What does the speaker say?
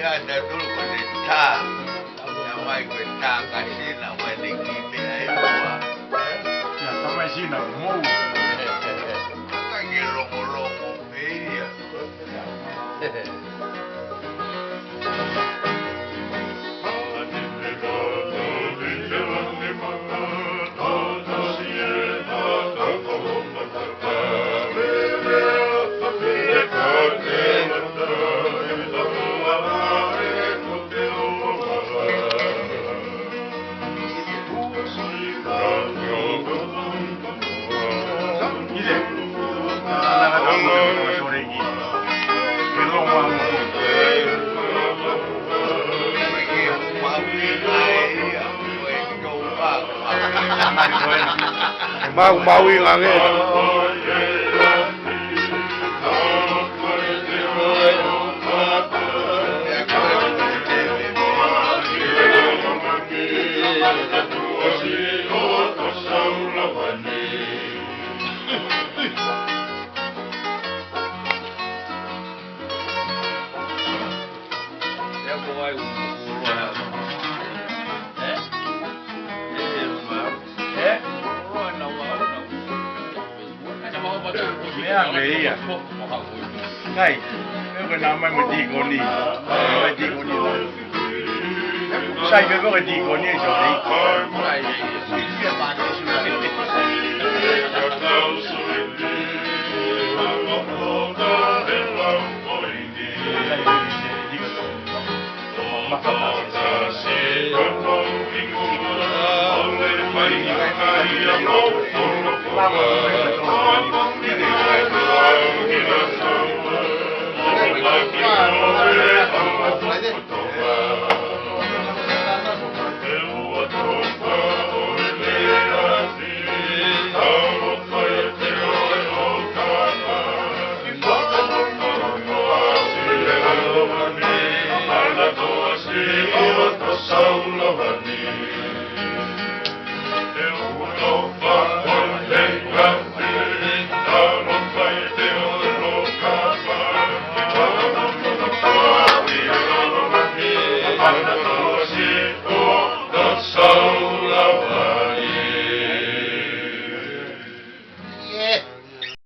ada dulu berita nama berita kasih nama tinggi biaya dua ya sama sih nak mau lagi longo-longo ya mau angin iya ngay cái nào mà mình đi con đi mình đi con đi sai cái có đi con đi rồi đi cái bạn cái suy Saulo